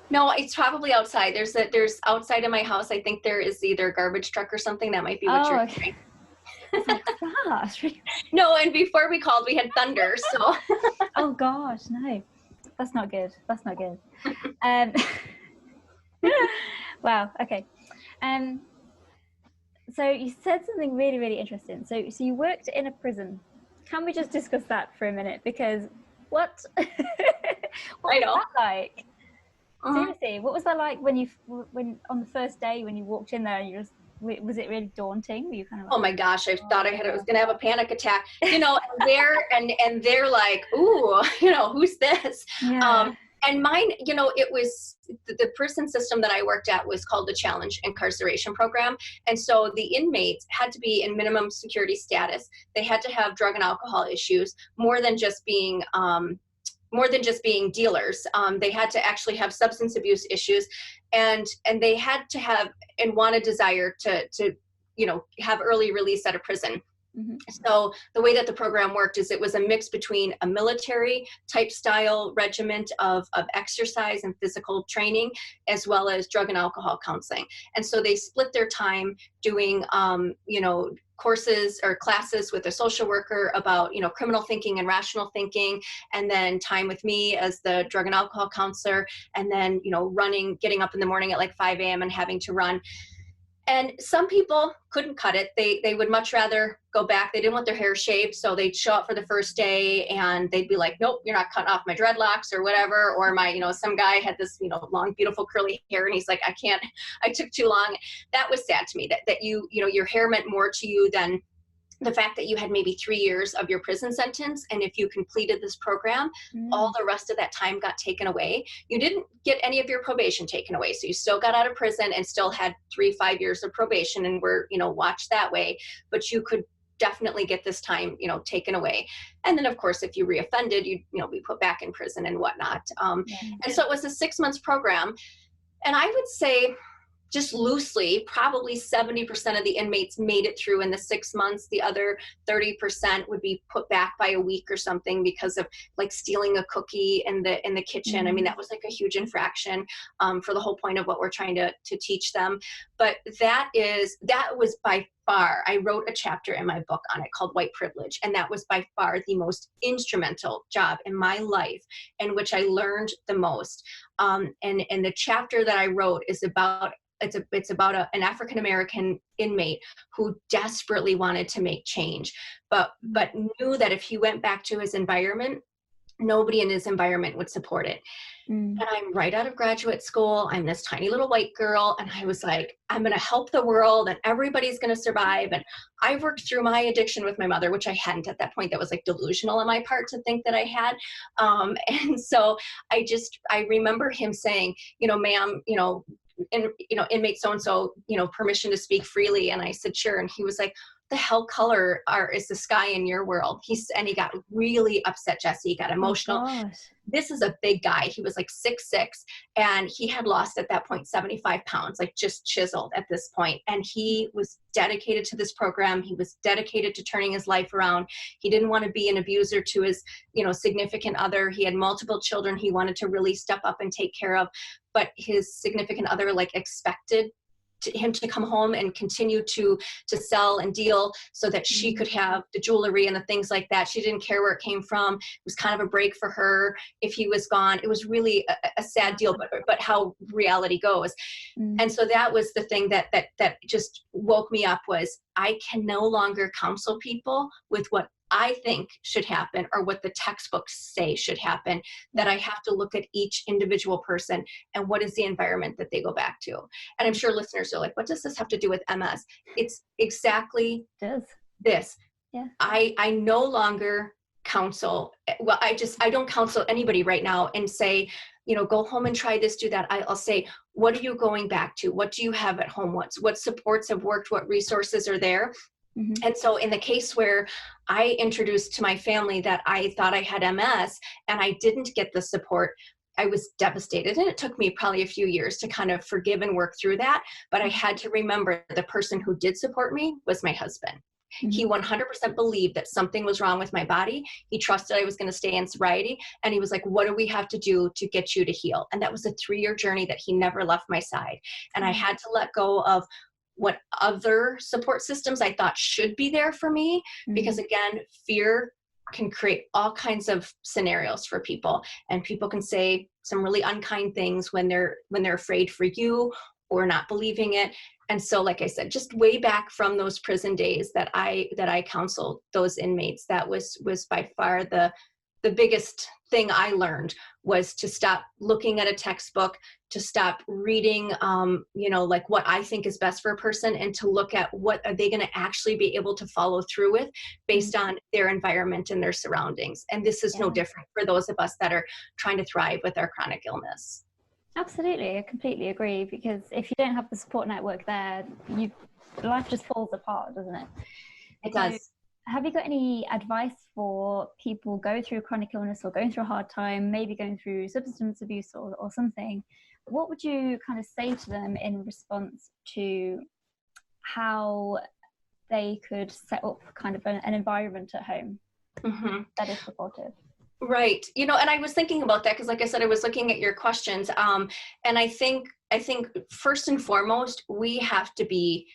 Speaker 2: No, it's probably outside. There's outside of my house. I think there is either a garbage truck or something. That might be what you're
Speaker 1: Okay.
Speaker 2: hearing.
Speaker 1: It's like, that's really...
Speaker 2: No, and before we called, we had thunder. So.
Speaker 1: Oh gosh, no, that's not good. That's not good. Wow. Okay. So you said something really, really interesting. So you worked in a prison. Can we just discuss that for a minute? Because what
Speaker 2: I know.
Speaker 1: was that like? Seriously, what was that like when on the first day when you walked in there and you just, was it really daunting? Were you kind of like,
Speaker 2: oh my gosh, I thought I was going to have a panic attack, and they're like, ooh, who's this?
Speaker 1: yeah.
Speaker 2: And mine, it was the prison system that I worked at was called the Challenge Incarceration Program. And so the inmates had to be in minimum security status. They had to have drug and alcohol issues more than just being dealers. They had to actually have substance abuse issues, and they had to have and want a desire to have early release out of prison.
Speaker 1: Mm-hmm.
Speaker 2: So the way that the program worked is it was a mix between a military type style regiment of exercise and physical training, as well as drug and alcohol counseling. And so they split their time doing, courses or classes with a social worker about, criminal thinking and rational thinking, and then time with me as the drug and alcohol counselor, and then, getting up in the morning at like 5 a.m. and having to run. And some people couldn't cut it. They would much rather go back. They didn't want their hair shaved, so they'd show up for the first day and they'd be like, nope, you're not cutting off my dreadlocks or whatever. Or some guy had this, long, beautiful curly hair, and he's like, I can't, I took too long. That was sad to me, that your hair meant more to you than the fact that you had maybe 3 years of your prison sentence. And if you completed this program, all the rest of that time got taken away. You didn't get any of your probation taken away. So you still got out of prison and still had 3-5 years of probation and were, watched that way, but you could definitely get this time, taken away. And then of course, if you reoffended, you'd, be put back in prison and whatnot. And so it was a 6 months program. And I would say, just loosely, probably 70% of the inmates made it through in the 6 months. The other 30% would be put back by a week or something because of like stealing a cookie in the kitchen.
Speaker 1: Mm-hmm.
Speaker 2: I mean, that was like a huge infraction for the whole point of what we're trying to teach them. But that was by far, I wrote a chapter in my book on it called White Privilege. And that was by far the most instrumental job in my life, in which I learned the most. And the chapter that I wrote is about an African-American inmate who desperately wanted to make change, but knew that if he went back to his environment, nobody in his environment would support it. And I'm right out of graduate school. I'm this tiny little white girl. And I was like, I'm going to help the world and everybody's going to survive. And I worked through my addiction with my mother, which I hadn't at that point. That was like delusional on my part to think that I had. And so I remember him saying, ma'am, inmate so-and-so, permission to speak freely. And I said, sure. And he was like, the hell color is the sky in your world? And he got really upset, Jesse. He got emotional.
Speaker 1: Oh,
Speaker 2: this is a big guy. He was like 6'6", and he had lost at that point 75 pounds, like just chiseled at this point. And he was dedicated to this program. He was dedicated to turning his life around. He didn't want to be an abuser to his, significant other. He had multiple children he wanted to really step up and take care of, but his significant other expected him to come home and continue to sell and deal so that she could have the jewelry and the things like that. She didn't care where it came from. It was kind of a break for her if he was gone. It was really a sad deal, but how reality goes. And so that was the thing that just woke me up, was I can no longer counsel people with what I think should happen or what the textbooks say should happen, that I have to look at each individual person and what is the environment that they go back to. And I'm sure listeners are like, what does this have to do with MS? It's exactly this.
Speaker 1: Yeah.
Speaker 2: I no longer counsel. Well, I don't counsel anybody right now and say, go home and try this, do that. I'll say, what are you going back to? What do you have at home? What supports have worked? What resources are there? And so in the case where I introduced to my family that I thought I had MS and I didn't get the support, I was devastated. And it took me probably a few years to kind of forgive and work through that. But I had to remember the person who did support me was my husband. He 100% believed that something was wrong with my body. He trusted I was going to stay in sobriety. And he was like, what do we have to do to get you to heal? And that was a 3-year journey that he never left my side. And I had to let go of what other support systems I thought should be there for me. Because again, fear can create all kinds of scenarios for people, and people can say some really unkind things when they're afraid for you or not believing it. And so, like I said, just way back from those prison days that I counseled those inmates, that was by far the biggest thing I learned, was to stop looking at a textbook, to stop reading, like what I think is best for a person, and to look at what are they going to actually be able to follow through with based on their environment and their surroundings. And this is no different for those of us that are trying to thrive with our chronic illness.
Speaker 1: Absolutely, I completely agree, because if you don't have the support network there, life just falls apart, doesn't it?
Speaker 2: It does.
Speaker 1: Have you got any advice for people going through chronic illness or going through a hard time, maybe going through substance abuse or something? What would you kind of say to them in response to how they could set up kind of an environment at home that is supportive?
Speaker 2: Right. And I was thinking about that because, like I said, I was looking at your questions. And I think first and foremost, we have to be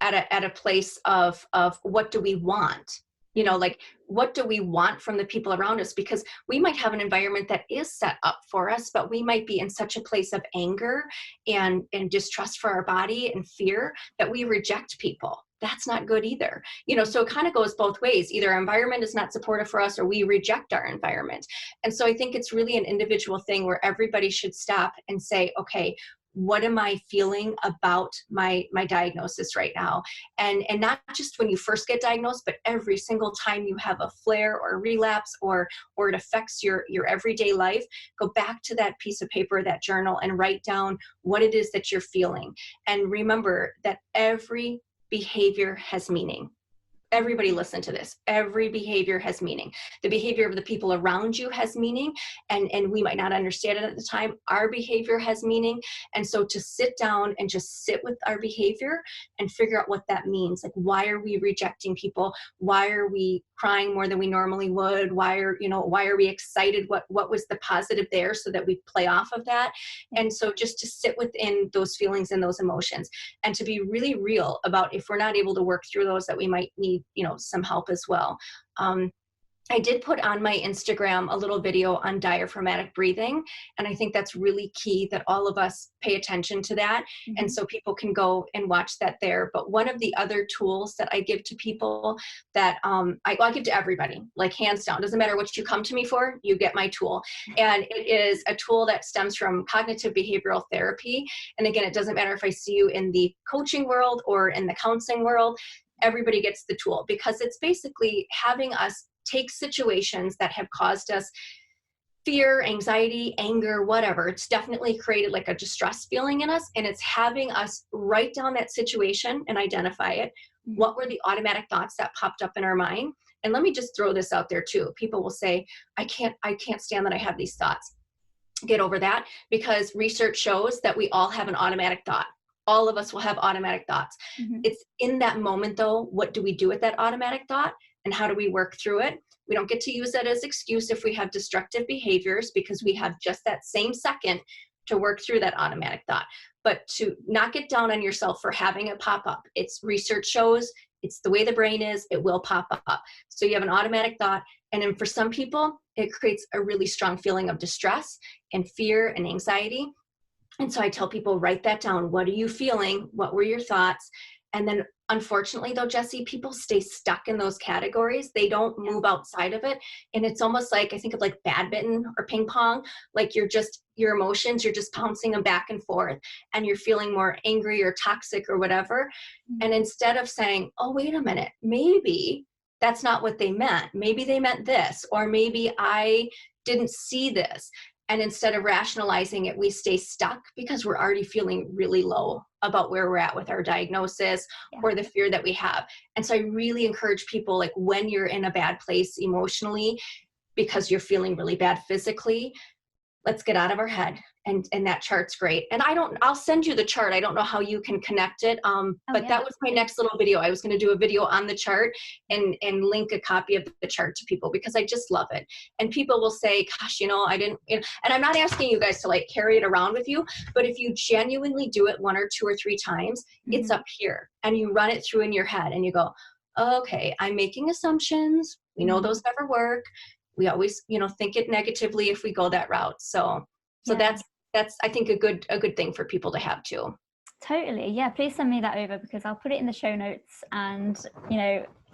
Speaker 2: at a place of what do we want? Like, what do we want from the people around us? Because we might have an environment that is set up for us, but we might be in such a place of anger and distrust for our body and fear that we reject people. That's not good either. So it kind of goes both ways. Either our environment is not supportive for us, or we reject our environment. And so I think it's really an individual thing where everybody should stop and say, okay, what am I feeling about my diagnosis right now? And not just when you first get diagnosed, but every single time you have a flare or a relapse or it affects your everyday life, go back to that piece of paper, that journal, and write down what it is that you're feeling. And remember that every behavior has meaning. Everybody listen to this. Every behavior has meaning. The behavior of the people around you has meaning, and we might not understand it at the time. Our behavior has meaning. And so to sit down and just sit with our behavior and figure out what that means. Like, why are we rejecting people? Why are we crying more than we normally would? Why are we excited? What was the positive there, so that we play off of that? And so just to sit within those feelings and those emotions, and to be really real about if we're not able to work through those, that we might need some help as well. I did put on my Instagram a little video on diaphragmatic breathing, and I think that's really key that all of us pay attention to that. And so people can go and watch that there. But one of the other tools that I give to people that I give to everybody, like hands down, doesn't matter what you come to me for, you get my tool. And it is a tool that stems from cognitive behavioral therapy. And again, it doesn't matter if I see you in the coaching world or in the counseling world, everybody gets the tool, because it's basically having us take situations that have caused us fear, anxiety, anger, whatever. It's definitely created like a distress feeling in us, and it's having us write down that situation and identify it. What were the automatic thoughts that popped up in our mind? And let me just throw this out there too. People will say, I can't stand that I have these thoughts. Get over that, because research shows that we all have an automatic thought. All of us will have automatic thoughts. It's in that moment though, what do we do with that automatic thought? And how do we work through it? We don't get to use that as excuse if we have destructive behaviors, because we have just that same second to work through that automatic thought. But to not get down on yourself for having it pop up. It's research shows, it's the way the brain is, it will pop up. So you have an automatic thought. And then for some people, it creates a really strong feeling of distress and fear and anxiety. And so I tell people, write that down. What are you feeling? What were your thoughts? And then unfortunately though, Jessie, people stay stuck in those categories. They don't move outside of it. And it's almost like, I think of like badminton or ping pong, like your emotions, you're just bouncing them back and forth, and you're feeling more angry or toxic or whatever. And instead of saying, oh, wait a minute, maybe that's not what they meant. Maybe they meant this, or maybe I didn't see this. And instead of rationalizing it, we stay stuck because we're already feeling really low about where we're at with our diagnosis or the fear that we have. And so I really encourage people, like when you're in a bad place emotionally, because you're feeling really bad physically, let's get out of our head. And that chart's great. And I'll send you the chart. I don't know how you can connect it. But
Speaker 1: yeah,
Speaker 2: that was my next little video. I was going to do a video on the chart and link a copy of the chart to people because I just love it. And people will say, gosh, I didn't, and I'm not asking you guys to like carry it around with you, but if you genuinely do it 1 or 2 or 3 times, it's up here and you run it through in your head and you go, okay, I'm making assumptions. We know those never work. We always, think it negatively if we go that route. So that's I think a good thing for people to have too.
Speaker 1: Totally. Yeah, please send me that over because I'll put it in the show notes and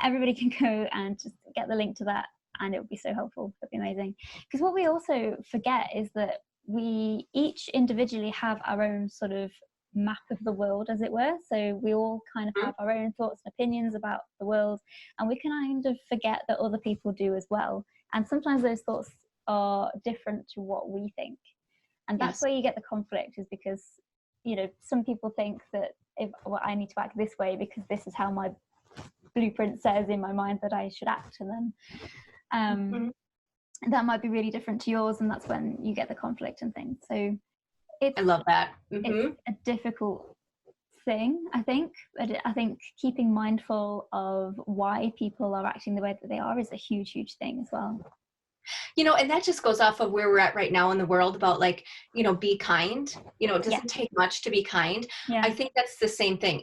Speaker 1: everybody can go and just get the link to that and it would be so helpful. It'd be amazing. Because what we also forget is that we each individually have our own sort of map of the world, as it were. So we all kind of have our own thoughts and opinions about the world, and we can kind of forget that other people do as well. And sometimes those thoughts are different to what we think. And that's where you get the conflict, is because, some people think that I need to act this way because this is how my blueprint says in my mind that I should act. And then that might be really different to yours. And that's when you get the conflict and things. So I
Speaker 2: love that.
Speaker 1: It's a difficult thing, I think. But I think keeping mindful of why people are acting the way that they are is a huge, huge thing as well.
Speaker 2: And that just goes off of where we're at right now in the world about like, be kind. It doesn't take much to be kind. Yeah. I think that's the same thing.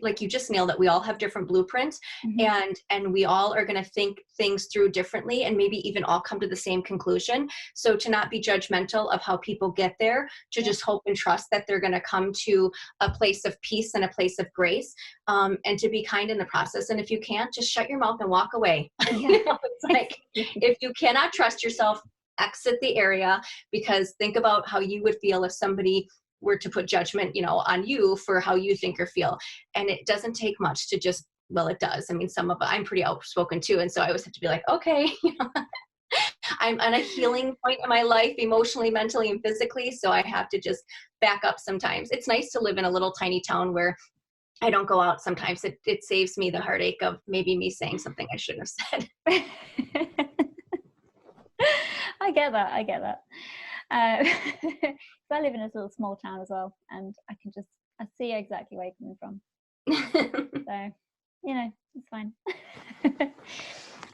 Speaker 2: Like you just nailed it. We all have different blueprints and we all are going to think things through differently and maybe even all come to the same conclusion. So to not be judgmental of how people get there, to just hope and trust that they're going to come to a place of peace and a place of grace, and to be kind in the process. And if you can't, just shut your mouth and walk away. It's like, if you cannot trust yourself, exit the area, because think about how you would feel if somebody were to put judgment, on you for how you think or feel. And it doesn't take much to just, well, it does. I mean, I'm pretty outspoken too. And so I always have to be like, okay, I'm on a healing point in my life, emotionally, mentally, and physically. So I have to just back up sometimes. It's nice to live in a little tiny town where I don't go out sometimes. It saves me the heartache of maybe me saying something I shouldn't have said.
Speaker 1: I get that. So I live in a little small town as well, and I see exactly where you're coming from. So, it's fine.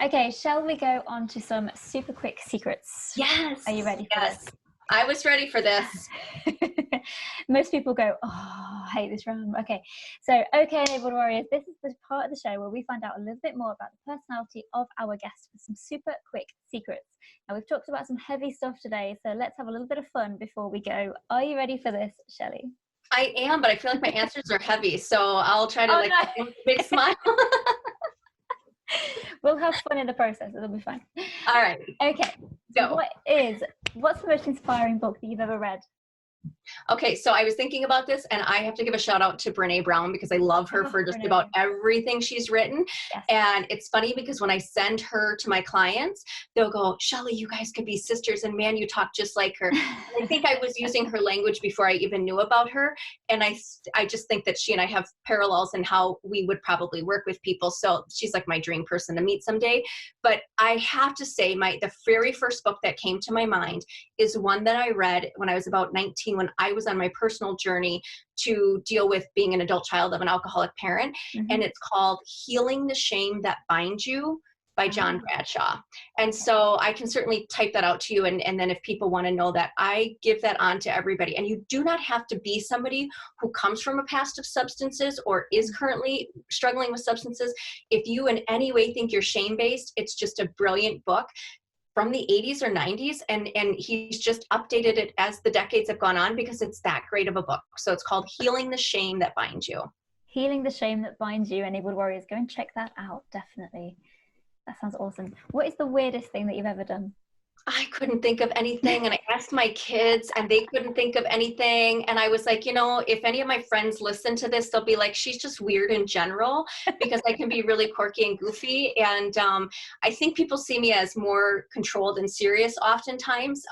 Speaker 1: Okay, shall we go on to some super quick secrets?
Speaker 2: Yes.
Speaker 1: Are you ready for this?
Speaker 2: I was ready for this.
Speaker 1: Most people go, oh, I hate this round. Okay, so Enabled Warriors, this is the part of the show where we find out a little bit more about the personality of our guests with some super quick secrets. Now, we've talked about some heavy stuff today, so let's have a little bit of fun before we go. Are you ready for this, Shelley?
Speaker 2: I am, but I feel like my answers are heavy, so I'll try to give a big smile.
Speaker 1: We'll have fun in the process. It'll be fun.
Speaker 2: All right.
Speaker 1: Okay. So what's the most inspiring book that you've ever read?
Speaker 2: Okay, so I was thinking about this, and I have to give a shout out to Brene Brown because I love her for just about everything she's written. Yes. And it's funny because when I send her to my clients, they'll go, Shelley, you guys could be sisters, and man, you talk just like her. I think I was using her language before I even knew about her, and I just think that she and I have parallels in how we would probably work with people. So she's like my dream person to meet someday. But I have to say, the very first book that came to my mind is one that I read when I was about 19, when I was on my personal journey to deal with being an adult child of an alcoholic parent. And it's called Healing the Shame That Binds You by John Bradshaw. And so I can certainly type that out to you. And then if people want to know that, I give that on to everybody. And you do not have to be somebody who comes from a past of substances or is currently struggling with substances. If you in any way think you're shame-based, it's just a brilliant book from the 80s or 90s, and he's just updated it as the decades have gone on because it's that great of a book. So it's called Healing the Shame That Binds You. Healing the Shame That Binds You, Enabled Warriors. Go and check that out, definitely. That sounds awesome. What is the weirdest thing that you've ever done? I couldn't think of anything, and I asked my kids and they couldn't think of anything, and I was like, if any of my friends listen to this, they'll be like, she's just weird in general, because I can be really quirky and goofy, and I think people see me as more controlled and serious oftentimes,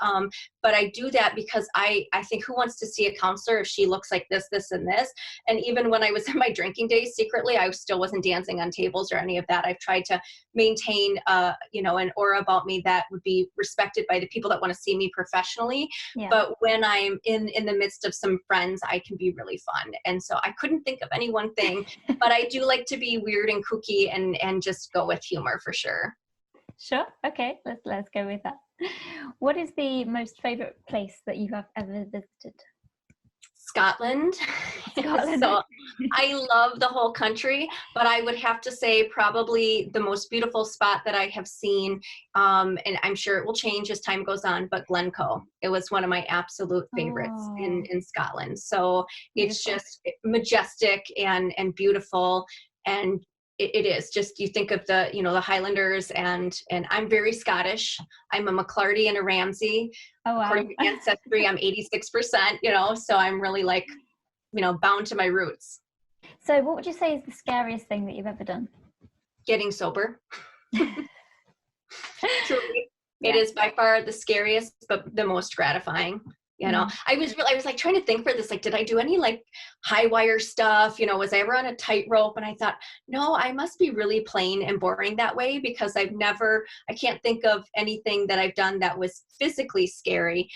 Speaker 2: but I do that because I think, who wants to see a counselor if she looks like this, this, and this? And even when I was in my drinking days, secretly, I still wasn't dancing on tables or any of that. I've tried to maintain, an aura about me that would be respected by the people that want to see me professionally.
Speaker 1: Yeah.
Speaker 2: But when I'm in the midst of some friends, I can be really fun. And so I couldn't think of any one thing, but I do like to be weird and kooky and just go with humor for sure.
Speaker 1: Sure. Okay. Let's go with that. What is the most favorite place that you have ever visited?
Speaker 2: Scotland. So I love the whole country, but I would have to say probably the most beautiful spot that I have seen, and I'm sure it will change as time goes on, but Glencoe. It was one of my absolute favorites in Scotland. So it's just majestic and beautiful, and it is just, you think of the Highlanders, and I'm very Scottish. I'm a McClarty and a Ramsey.
Speaker 1: Oh, wow.
Speaker 2: According to Ancestry, I'm 86%, so I'm really bound to my roots.
Speaker 1: So what would you say is the scariest thing that you've ever done?
Speaker 2: Getting sober. Truly, it is by far the scariest, but the most gratifying. I was like trying to think for this, like, did I do any like high wire stuff? Was I ever on a tightrope? And I thought, no, I must be really plain and boring that way, because I can't think of anything that I've done that was physically scary.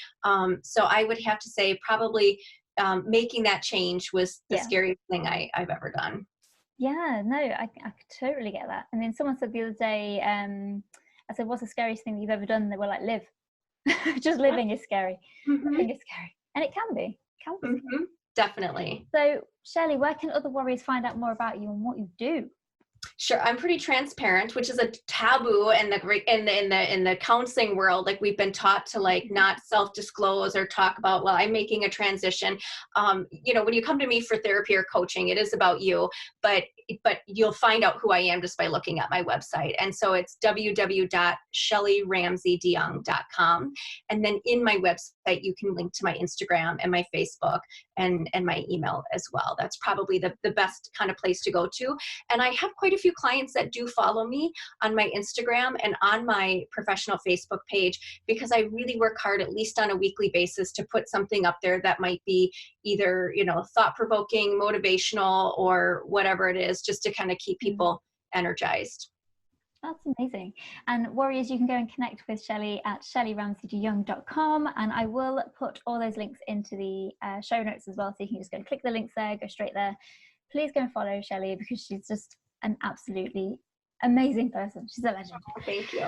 Speaker 2: So I would have to say probably making that change was the scariest thing I've ever done.
Speaker 1: Yeah, no, I could totally get that. And then someone said the other day, I said, what's the scariest thing that you've ever done? And they were like, live. Just living is scary.
Speaker 2: Mm-hmm.
Speaker 1: Living is scary. And it can be.
Speaker 2: Mm-hmm. Definitely.
Speaker 1: So, Shelley, where can other warriors find out more about you and what you do?
Speaker 2: Sure, I'm pretty transparent, which is a taboo in the counseling world. Like, we've been taught to not self-disclose or talk about, well, I'm making a transition. When you come to me for therapy or coaching, it is about you, but you'll find out who I am just by looking at my website. And so it's www.shelleyramseydeyoung.com. And then in my website, you can link to my Instagram and my Facebook and my email as well. That's probably the best kind of place to go to. And I have quite a few clients that do follow me on my Instagram and on my professional Facebook page, because I really work hard, at least on a weekly basis, to put something up there that might be either, thought-provoking, motivational, or whatever it is, just to kind of keep people energized.
Speaker 1: That's amazing. And warriors, you can go and connect with Shelley at shelleyramseydeyoung.com, and I will put all those links into the show notes as well, so you can just go and click the links there, go straight there. Please go and follow Shelley, because she's just an absolutely amazing person. She's a legend.
Speaker 2: Oh, thank you.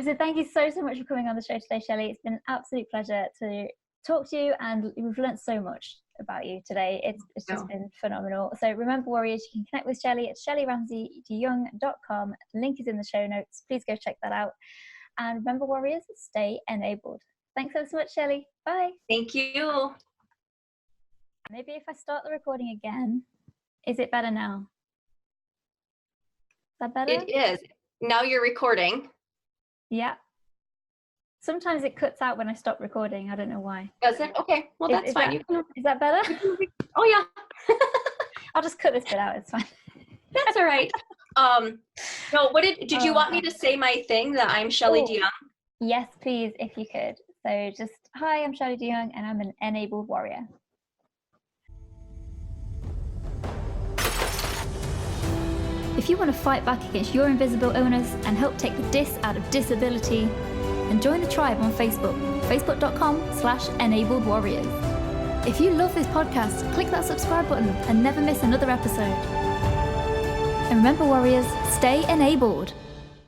Speaker 1: So thank you so much for coming on the show today, Shelley. It's been an absolute pleasure to talk to you, and we've learned so much about you today. It's just been phenomenal. So remember, warriors, you can connect with Shelley at shelleyramseydeyoung.com. Link is in the show notes. Please go check that out. And remember, warriors, stay enabled. Thanks so much, Shelley. Bye.
Speaker 2: Thank you.
Speaker 1: Maybe if I start the recording again, is it better now? Is that better?
Speaker 2: It is. Now you're recording.
Speaker 1: Yeah. Sometimes it cuts out when I stop recording. I don't know why.
Speaker 2: Does it? Okay. Well, that's fine.
Speaker 1: Is that better?
Speaker 2: Oh, yeah.
Speaker 1: I'll just cut this bit out. It's fine.
Speaker 2: That's all right. No, did you want me to say my thing that I'm Shelley DeYoung?
Speaker 1: Yes, please, if you could. So just, hi, I'm Shelley DeYoung, and I'm an enabled warrior. If you want to fight back against your invisible illness and help take the dis out of disability, then join the tribe on Facebook, facebook.com/enabledwarriors. If you love this podcast, click that subscribe button and never miss another episode. And remember, warriors, stay enabled.